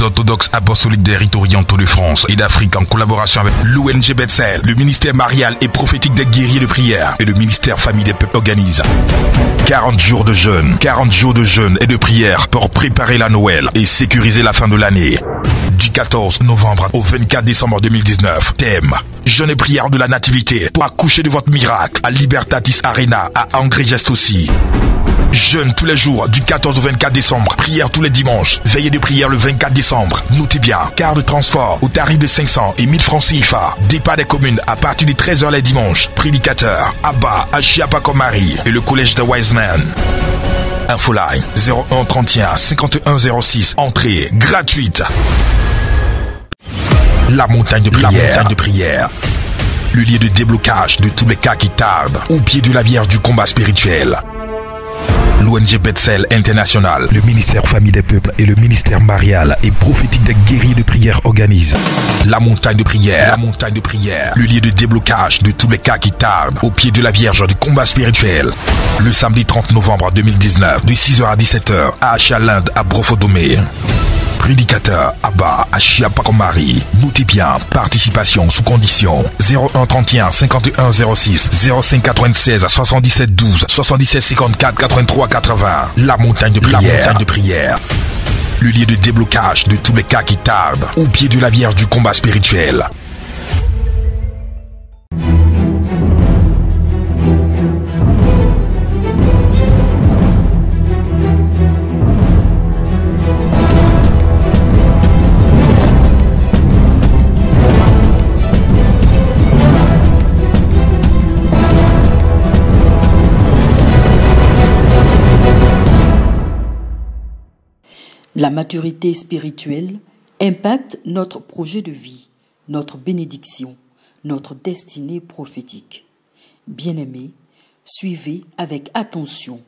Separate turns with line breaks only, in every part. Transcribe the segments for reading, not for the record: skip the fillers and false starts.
Église orthodoxe apostolique des rites orientaux de France et d'Afrique en collaboration avec l'ONG Bethel, le ministère marial et prophétique des guerriers de prière et le ministère famille des peuples organise 40 jours de jeûne, 40 jours de jeûne et de prière pour préparer la Noël et sécuriser la fin de l'année. Du 14 novembre au 24 décembre 2019. Thème: jeûne et prière de la nativité pour accoucher de votre miracle à Libertatis Arena à Angers-Gest aussi. Jeûne tous les jours du 14 au 24 décembre. Prière tous les dimanches. Veillée de prière le 24 décembre. Notez bien, quart de transport au tarif de 500 et 1000 francs CFA. Départ des communes à partir de 13h les dimanches. Prédicateur Abba Achiapakomari et le collège de Wiseman. Infoline 01 31 51 06. Entrée gratuite. La montagne de prière. Le lieu de déblocage de tous les cas qui tardent. Au pied de la Vierge du combat spirituel. L'ONG Bethel International, le ministère famille des peuples et le ministère marial et prophétique des guerriers de prière organisent la montagne de prière. Le lieu de déblocage de tous les cas qui tardent au pied de la Vierge du combat spirituel. Le samedi 30 novembre 2019 de 6h à 17h à Achalinde à Brofodomé. Prédicateur Abba Achiapakomari. Notez bien, participation sous condition 01 31 51 06 05 96 77 12 77 54 83 80. La montagne de prière. Le lieu de déblocage de tous les cas qui tardent au pied de la Vierge du combat spirituel.
La maturité spirituelle impacte notre projet de vie, notre bénédiction, notre destinée prophétique. Bien-aimés, suivez avec attention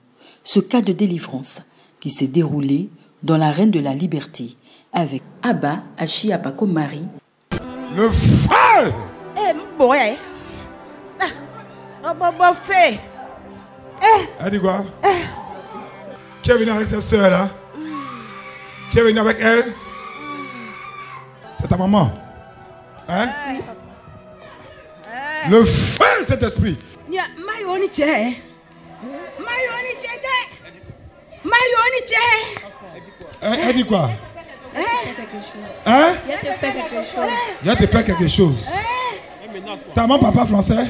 ce cas de délivrance qui s'est déroulé dans l'arène de la liberté avec Abba Achiapakomari.
Le frère! Elle dit quoi? Qui est venu avec cette soeur là? Qui est venu avec elle? C'est ta maman. Hein? Le feu de cet esprit. Elle dit quoi? Hein? Il a te fait quelque chose. Ta maman, papa français?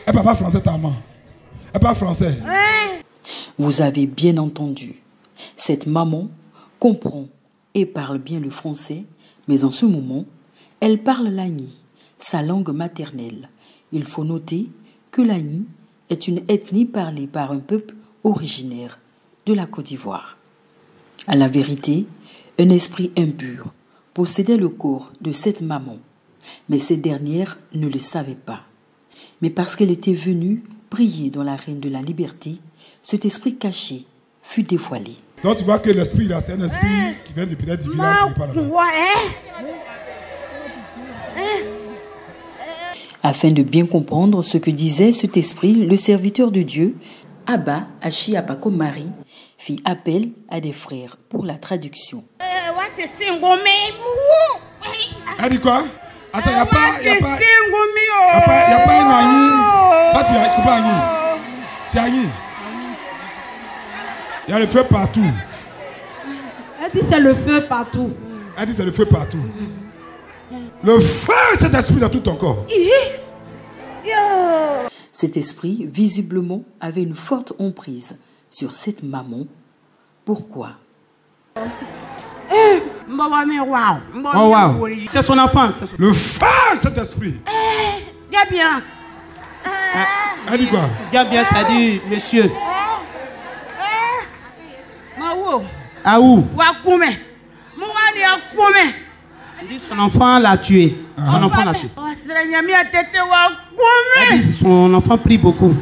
Elle papa français, ta maman. Elle parle français.
Vous avez bien entendu. Cette maman comprend et parle bien le français, mais en ce moment, elle parle l'Agni, sa langue maternelle. Il faut noter que l'Agni est une ethnie parlée par un peuple originaire de la Côte d'Ivoire. À la vérité, un esprit impur possédait le corps de cette maman, mais cette dernière ne le savait pas. Mais parce qu'elle était venue prier dans l'arène de la liberté, cet esprit caché fut dévoilé.
Donc tu vois que l'esprit là, c'est un esprit qui vient du village qui n'est pas là-bas.
Afin de bien comprendre ce que disait cet esprit, le serviteur de Dieu, Abba Achiapakomari, fit appel à des frères pour la traduction.
Elle dit quoi? Attends, il n'y a pas un Agni. Toi, tu n'as pas Agni. Tu as Agni. Il y a le feu partout.
Elle dit c'est le feu partout.
Elle dit c'est le feu partout. Le feu, cet esprit dans tout ton corps.
Cet esprit, visiblement, avait une forte emprise sur cette maman. Pourquoi?
C'est son enfant.
Le feu, cet esprit.
Bien.
Elle dit quoi?
Bien, ça dit monsieur. Ah où? Il dit son enfant l'a tué. Son enfant l'a tué. Elle dit son enfant prie beaucoup.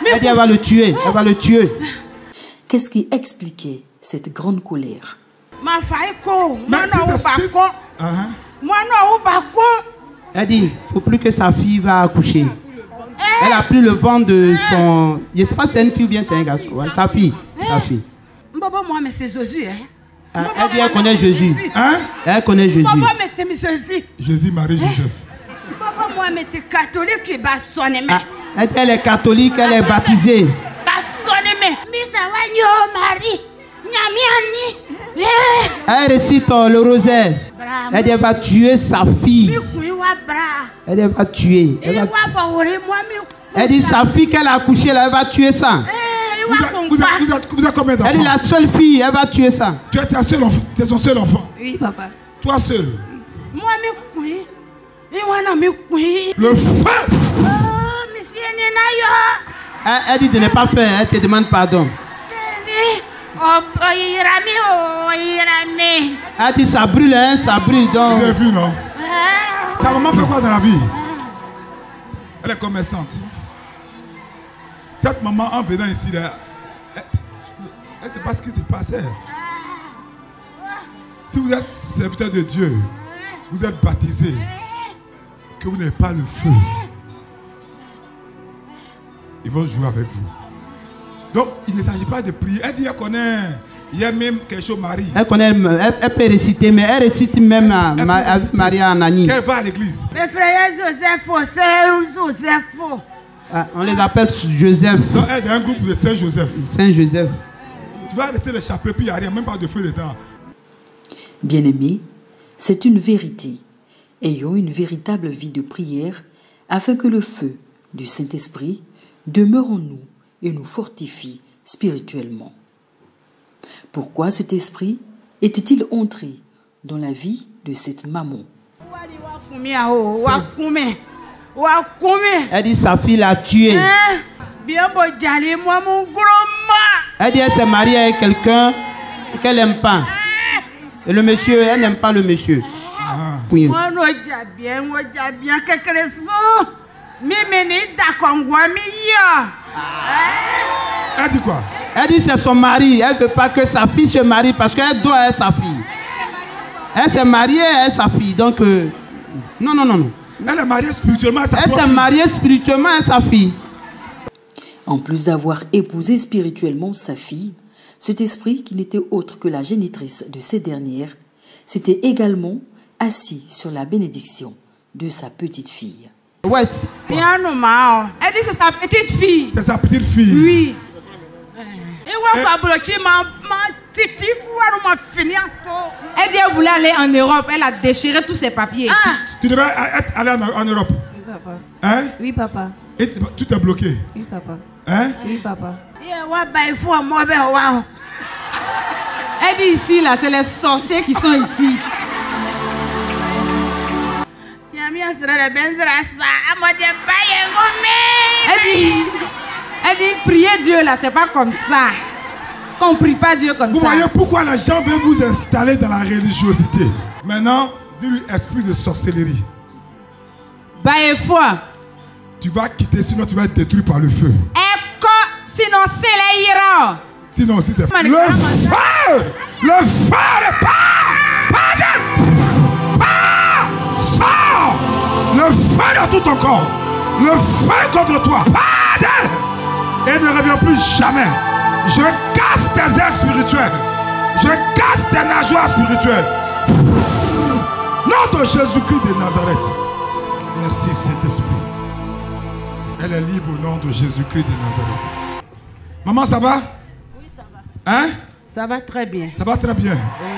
Elle dit elle va le tuer. Elle va le tuer.
Qu'est-ce qui expliquait cette grande colère?
Elle dit, il ne faut plus que sa fille va accoucher. Elle a pris le vent de son... Je ne sais pas si c'est une fille ou bien c'est un garçon. Ouais, sa fille.
Papa, moi, mais c'est Jésus, hein.
Elle dit elle connaît Jésus.
Hein?
Elle connaît Jésus.
Papa, mais c'est Jésus.
Jésus, Marie, Joseph.
Papa, moi, mais c'est catholique qui va sonner, mais.
Elle est catholique, elle est baptisée.
Va sonner, mais. Misa Wanyo, Marie. Nyamiani.
Elle récite le rosaire. Elle dit elle va tuer sa fille. Elle va tuer. Elle dit sa fille qu'elle a accouchée, elle va tuer ça.
Vous êtes combien d'enfants?
Elle est la seule fille, elle va tuer ça.
Tu es son seul enfant?
Oui, papa.
Toi seul?
Moi,
le feu!
Elle dit de ne pas faire, elle te demande pardon. Elle dit ça brûle, hein, ça brûle donc.
Vous avez vu, non? Ta maman fait quoi dans la vie? Elle est commerçante. Cette maman, en venant ici, elle ne sait pas ce qui se passait. Si vous êtes serviteur de Dieu, vous êtes baptisé, que vous n'avez pas le feu, ils vont jouer avec vous. Donc, il ne s'agit pas de prier. Elle dit qu'elle connaît. Il y a même quelque chose, Marie. Elle connaît,
elle peut réciter, mais elle récite même à Marie Anani.
Elle va à l'église.
Mes frères Joseph, c'est Joseph.
On les appelle Joseph.
Donc, elle est dans un groupe de Saint-Joseph.
Saint-Joseph.
Tu vas rester le chapeau, puis il n'y a rien, même pas de feu dedans.
Bien-aimés, c'est une vérité. Ayons une véritable vie de prière afin que le feu du Saint-Esprit demeure en nous et nous fortifie spirituellement. Pourquoi cet esprit était-il entré dans la vie de cette maman?
Elle dit sa fille l'a tué. Elle dit elle s'est mariée avec quelqu'un qu'elle n'aime pas. Et le monsieur, elle n'aime pas le monsieur. Oui.
Elle dit quoi?
Elle dit c'est son mari. Elle ne veut pas que sa fille se marie parce qu'elle doit être sa fille. Elle s'est mariée avec sa fille. Donc, non.
Elle est mariée spirituellement à sa fille.
Elle s'est mariée spirituellement à sa fille.
En plus d'avoir épousé spirituellement sa fille, cet esprit, qui n'était autre que la génitrice de cette dernière, s'était également assis sur la bénédiction de sa petite fille.
Ouais.
Elle dit c'est sa petite fille.
C'est sa petite fille.
Oui.
Elle dit qu'elle voulait aller en Europe. Elle a déchiré tous ses papiers.
Tu devais aller en Europe.
Oui, papa.
Hein?
Oui, papa.
Et tu t'es bloqué.
Oui, papa.
Hein?
Oui, papa. Elle dit ici, là, c'est les sorciers qui sont ici. Elle dit, prier Dieu, là, c'est pas comme ça. Qu'on prie pas Dieu comme
vous
ça.
Vous voyez pourquoi les gens veulent vous installer dans la religiosité. Maintenant, dis-lui esprit de sorcellerie. Tu vas quitter, sinon tu vas être détruit par le feu.
Sinon, c'est les ira.
Sinon, si c'est le feu! Le feu de sors! Le feu dans tout ton corps. Le feu contre toi. Et ne reviens plus jamais. Je casse tes ailes spirituelles. Je casse tes nageoires spirituelles. Nom de Jésus-Christ de Nazareth. Merci Saint-Esprit. Elle est libre au nom de Jésus-Christ de Nazareth. Maman, ça va?
Oui, ça va.
Hein?
Ça va très bien.
Ça va très bien.
Oui.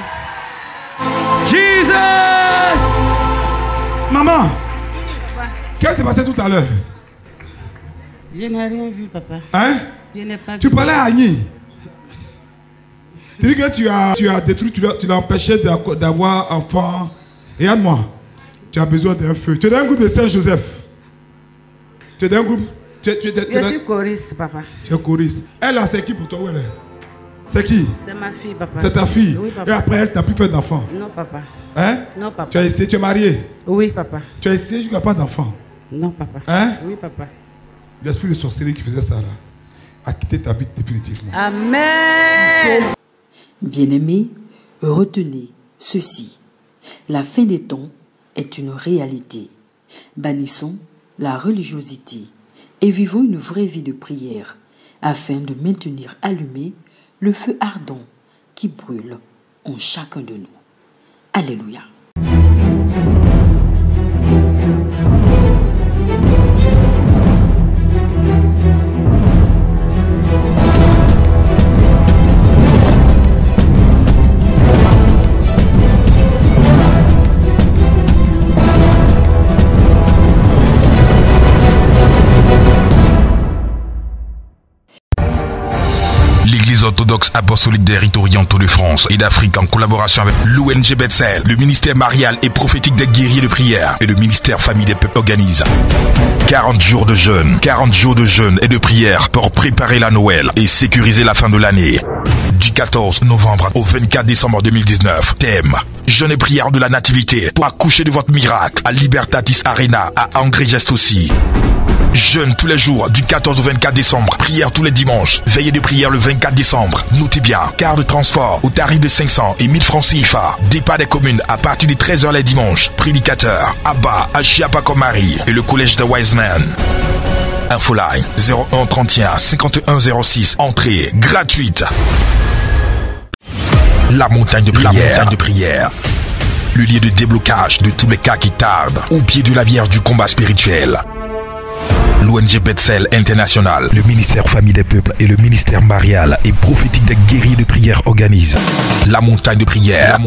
Jesus! Maman, qu'est-ce qui s'est passé tout à l'heure?
Je n'ai rien vu, papa.
Hein?
Je n'ai pas vu.
Tu parlais à Annie. Tu dis que tu as détruit, tu l'as empêché d'avoir enfant. Regarde-moi, tu as besoin d'un feu. Tu es dans un groupe de Saint-Joseph. Tu es dans un groupe.
Je suis choriste, papa.
Tu es choriste. Elle a c'est qui pour toi? Où elle est? C'est qui?
C'est ma fille, papa.
C'est ta fille?
Oui, papa.
Et après, elle n'a plus fait d'enfant?
Non, papa.
Hein?
Non, papa.
Tu as essayé, tu es marié?
Oui, papa.
Tu as essayé, je n'ai pas d'enfant?
Non, papa.
Hein?
Oui, papa.
L'esprit de sorcellerie qui faisait ça là a quitté ta vie définitivement.
Amen.
Bien-aimés, retenez ceci. La fin des temps est une réalité. Bannissons la religiosité et vivons une vraie vie de prière afin de maintenir allumé le feu ardent qui brûle en chacun de nous. Alléluia.
L'Église orthodoxe apostolique des rites orientaux de France et d'Afrique, en collaboration avec l'ONG Bethel, le ministère marial et prophétique des guerriers de prière et le ministère famille des peuples organise 40 jours de jeûne, 40 jours de jeûne et de prière pour préparer la Noël et sécuriser la fin de l'année. Du 14 novembre au 24 décembre 2019, thème: jeûne et prière de la nativité pour accoucher de votre miracle à Libertatis Arena à Angers-Gest-aussi. Jeûne tous les jours du 14 au 24 décembre, prière tous les dimanches, veillée de prière le 24 décembre. Notez bien, car de transport au tarif de 500 et 1000 francs CFA. Départ des communes à partir de 13h les dimanches. Prédicateur, Abba, Achiapakomari et le collège de Wiseman. Infoline 01 31 51 06, entrée gratuite. La montagne de prière. Le lieu de déblocage de tous les cas qui tardent au pied de la Vierge du combat spirituel. L'ONG Bethel International, le ministère famille des peuples et le ministère marial et prophétique des guerriers de prière organisent la montagne de prière.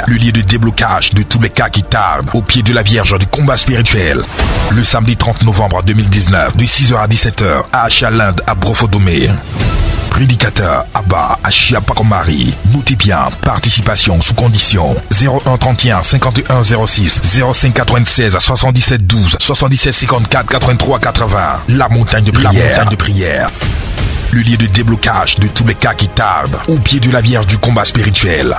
Le lieu de déblocage de tous les cas qui tardent au pied de la Vierge du combat spirituel. Le samedi 30 novembre 2019, de 6h à 17h, à Achalinde, à Brofodomé. Prédicateur, Abba, Achiapakomari. Notez bien, participation sous condition. 01 31 51 06 05 96 77 12 77 54 83 80. La montagne de prière. Le lieu de déblocage de tous les cas qui tardent au pied de la Vierge du combat spirituel.